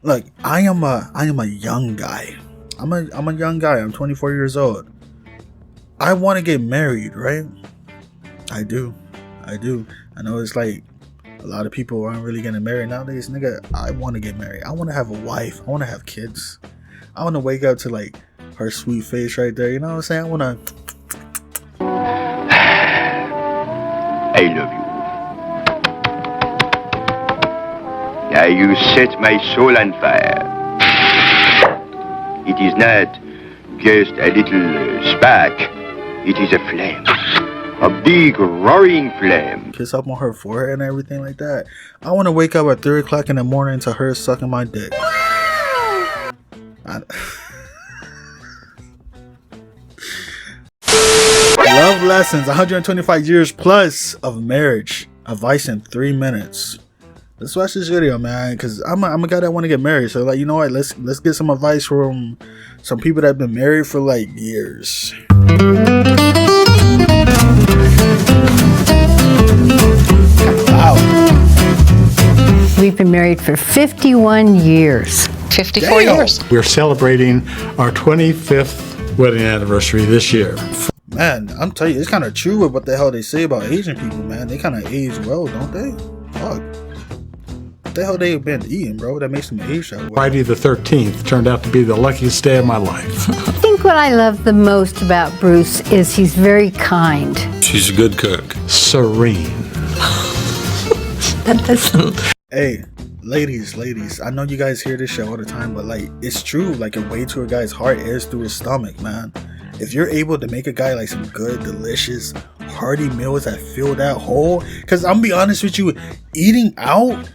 Look, I am a young guy. I'm a young guy. I'm 24 years old. I want to get married, right? I do. I know it's like a lot of people aren't really getting married nowadays, nigga. I want to get married. I want to have a wife. I want to have kids. I want to wake up to like her sweet face right there. You know what I'm saying? I want to. I love you. Now you set my soul on fire. It is not just a little spark. It is a flame. A big roaring flame. Kiss up on her forehead and everything like that. I want to wake up at 3 o'clock in the morning to her sucking my dick. Love lessons, 125 years plus of marriage. Advice in 3 minutes. Let's watch this video, man, because I'm a guy that want to get married. So, like, you know what? Let's get some advice from some people that have been married for like years. Wow. We've been married for 51 years. 54 years. We're celebrating our 25th wedding anniversary this year. Man, I'm telling you, it's kind of true with what the hell they say about Asian people, man. They kind of age well, don't they? Fuck. What the hell they been eating, bro? That makes them age that well. Friday the 13th turned out to be the luckiest day of my life. I think what I love the most about Bruce is he's very kind. She's a good cook. Serene. Hey, ladies, I know you guys hear this shit all the time, but like, it's true. Like, a way to a guy's heart is through his stomach, man. If you're able to make a guy like some good, delicious, hearty meals that fill that hole, because I'm gonna be honest with you, eating out,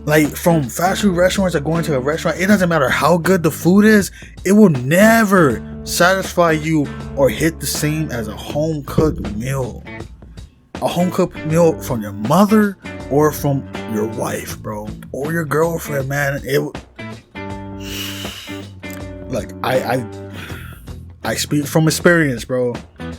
like from fast food restaurants or going to a restaurant, it doesn't matter how good the food is, it will never satisfy you or hit the same as a home cooked meal. A home cooked meal from your mother or from your wife, bro, or your girlfriend, man. Like, I speak from experience, bro.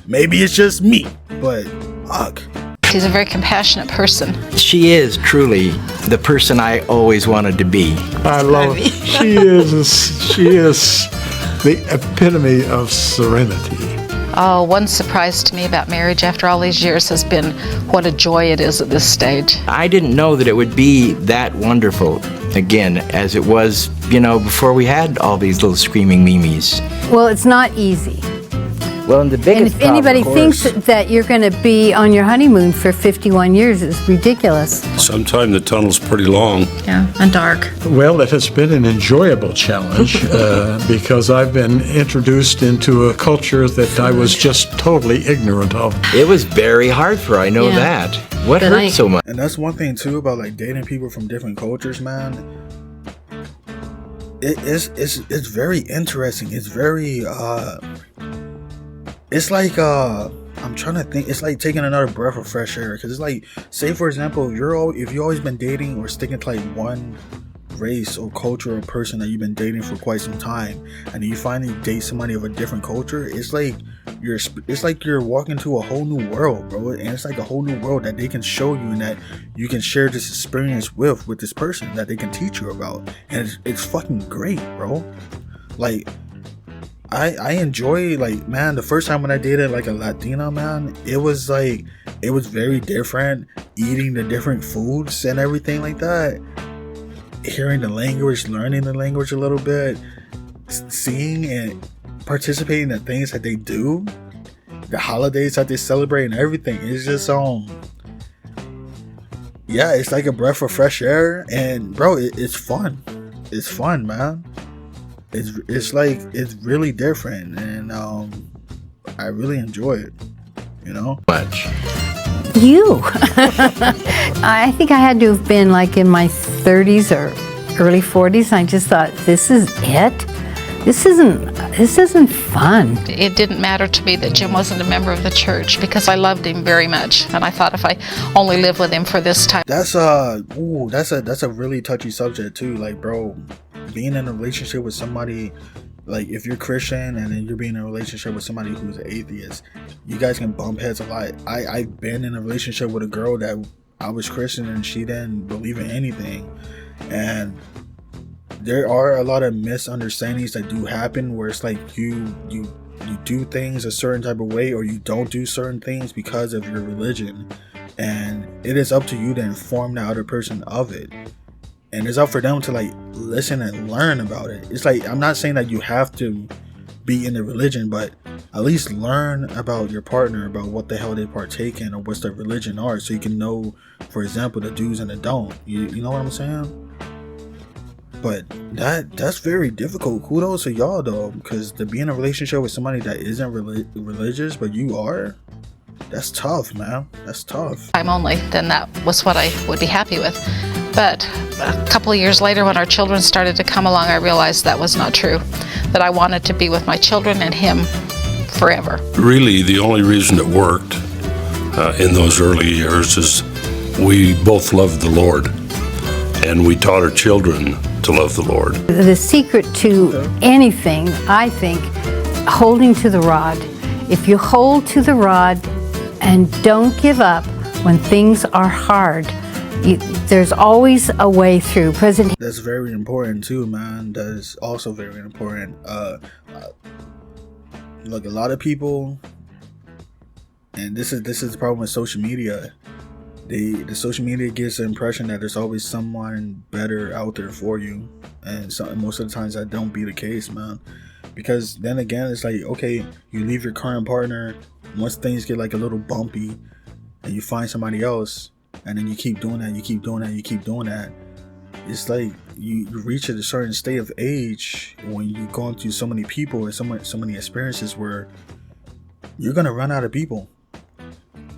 Maybe it's just me, but fuck. She's a very compassionate person. She is truly the person I always wanted to be. I love her. She is the epitome of serenity. Oh, one surprise to me about marriage after all these years has been what a joy it is at this stage. I didn't know that it would be that wonderful again as it was, before we had all these little screaming mimes. Well, it's not easy. Well, and the And biggest if anybody problem, of thinks course, that you're going to be on your honeymoon for 51 years, it's ridiculous. Sometimes the tunnel's pretty long. Yeah, and dark. Well, it has been an enjoyable challenge because I've been introduced into a culture that I was just totally ignorant of. it was very hard for her, I know that. What But hurt so much? And that's one thing too about like dating people from different cultures, man. It's very interesting. It's very it's like I'm trying to think. It's like taking another breath of fresh air, because it's like, say for example, if you always been dating or sticking to like one race or culture or person that you've been dating for quite some time, and you finally date somebody of a different culture, it's like you're walking to a whole new world, bro. And it's like a whole new world that they can show you and that you can share this experience with this person that they can teach you about, and it's fucking great, bro. Like, I enjoy, like, man, the first time when I dated like a Latina, man, it was very different, eating the different foods and everything like that, hearing the language, learning the language a little bit, seeing and participating in the things that they do, the holidays that they celebrate and everything. It's just yeah, it's like a breath of fresh air, and bro, it's fun. It's fun, man. It's like, it's really different, and I really enjoy it, Much. You. I think I had to have been like in my 30s or early 40s. I just thought, this is it? This isn't fun. It didn't matter to me that Jim wasn't a member of the church because I loved him very much, and I thought if I only lived with him for this time. That's a really touchy subject too. Like, bro, being in a relationship with somebody, like if you're Christian and then you're being in a relationship with somebody who's an atheist, you guys can bump heads a lot. I've been in a relationship with a girl that I was Christian and she didn't believe in anything, and there are a lot of misunderstandings that do happen where it's like you do things a certain type of way, or you don't do certain things because of your religion, and it is up to you to inform the other person of it, and it's up for them to like listen and learn about it. It's like, I'm not saying that you have to be in the religion, but at least learn about your partner, about what the hell they partake in or what's their religion are, so you can know, for example, the do's and the don't. You know what I'm saying? But that's very difficult. Kudos to y'all though, because to be in a relationship with somebody that isn't religious but you are, that's tough, man. That's tough. Time only, then that was what I would be happy with. But a couple of years later, when our children started to come along, I realized that was not true, that I wanted to be with my children and him forever. Really, the only reason it worked in those early years is we both loved the Lord, and we taught our children to love the Lord. The secret to anything, I think, holding to the rod. If you hold to the rod and don't give up when things are hard, there's always a way through. That's very important too, man. That is also very important. Look, a lot of people, and this is the problem with social media. The social media gives the impression that there's always someone better out there for you, and most of the times that don't be the case, man. Because then again, it's like, okay, you leave your current partner, once things get like a little bumpy, and you find somebody else, and then you keep doing that, you keep doing that, you keep doing that. It's like you reach a certain state of age when you're going through so many people and so many experiences where you're gonna run out of people.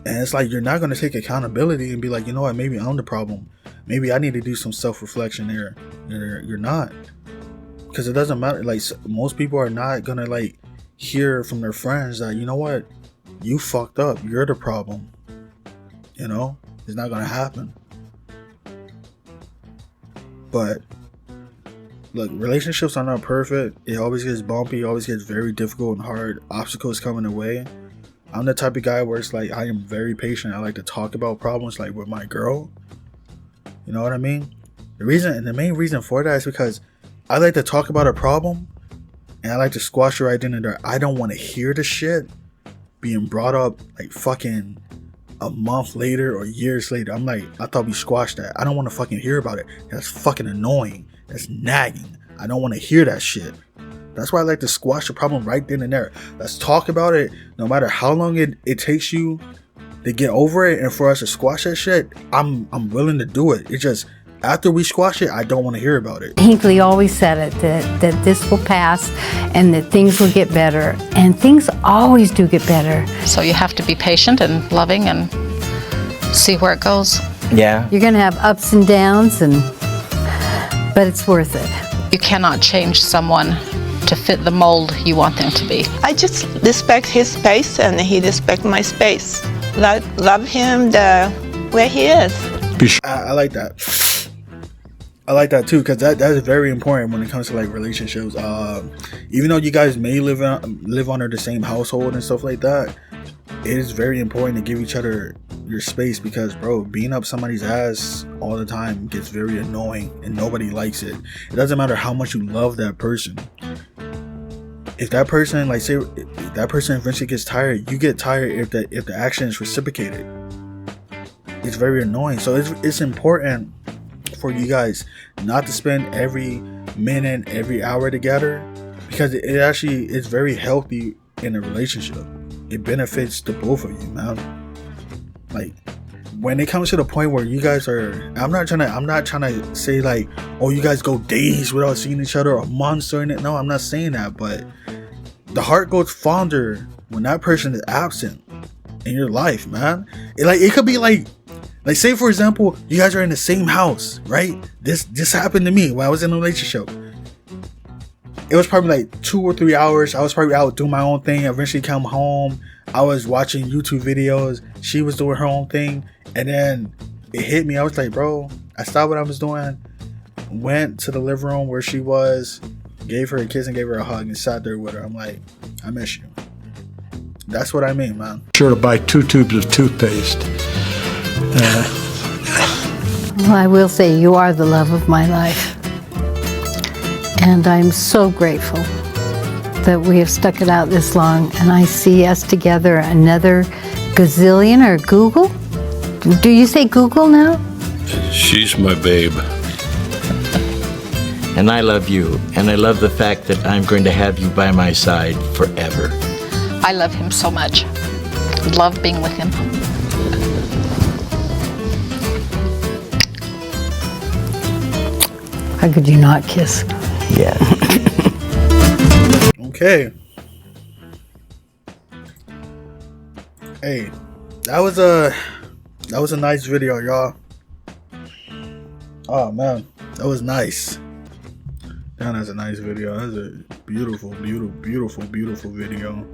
And it's like, you're not going to take accountability and be like, you know what, maybe I'm the problem. Maybe I need to do some self-reflection there. You're not. Because it doesn't matter. Like, most people are not going to like hear from their friends that, you know what, you fucked up. You're the problem. You know, it's not going to happen. But look, relationships are not perfect. It always gets bumpy. It always gets very difficult and hard. Obstacles coming away. I'm the type of guy where it's like, I am very patient. I like to talk about problems like with my girl. You know what I mean? The main reason for that is because I like to talk about a problem and I like to squash her right in there. I don't want to hear the shit being brought up like fucking a month later or years later. I'm like, I thought we squashed that. I don't want to fucking hear about it. That's fucking annoying. That's nagging. I don't want to hear that shit. That's why I like to squash the problem right then and there. Let's talk about it. No matter how long it takes you to get over it and for us to squash that shit, I'm willing to do it. It's just, after we squash it, I don't want to hear about it. Hinckley always said it, that this will pass and that things will get better. And things always do get better. So you have to be patient and loving and see where it goes. Yeah. You're going to have ups and downs, but it's worth it. You cannot change someone to fit the mold you want them to be. I just respect his space and he respects my space. Love him where he is. I like that. I like that too, because that is very important when it comes to like relationships. Even though you guys may live under the same household and stuff like that, it is very important to give each other your space, because bro, being up somebody's ass all the time gets very annoying and nobody likes it. It doesn't matter how much you love that person. If that person, like, say if that person eventually gets tired, you get tired if the action is reciprocated. It's very annoying. So it's important for you guys not to spend every minute, every hour together, because it actually is very healthy in a relationship. It benefits the both of you, man. Like, when it comes to the point where you guys are, I'm not trying to say like, oh, you guys go days without seeing each other or months or anything. No, I'm not saying that, but the heart goes fonder when that person is absent in your life, man. It could be like say for example, you guys are in the same house, right? This happened to me when I was in a relationship. It was probably like 2 or 3 hours. I was probably out doing my own thing. I eventually come home. I was watching YouTube videos. She was doing her own thing. And then it hit me. I was like, bro, I stopped what I was doing, went to the living room where she was, gave her a kiss and gave her a hug and sat there with her. I'm like, I miss you. That's what I mean, man. Sure to buy 2 tubes of toothpaste. Well, I will say you are the love of my life. And I'm so grateful that we have stuck it out this long, and I see us together another gazillion or Google. Do you say Google now? She's my babe. And I love you, and I love the fact that I'm going to have you by my side forever. I love him so much. Love being with him. How could you not kiss? Yeah. Okay. Hey, that was a nice video, y'all. Oh man, that was nice. That's a nice video. That's a beautiful, beautiful, beautiful, beautiful video.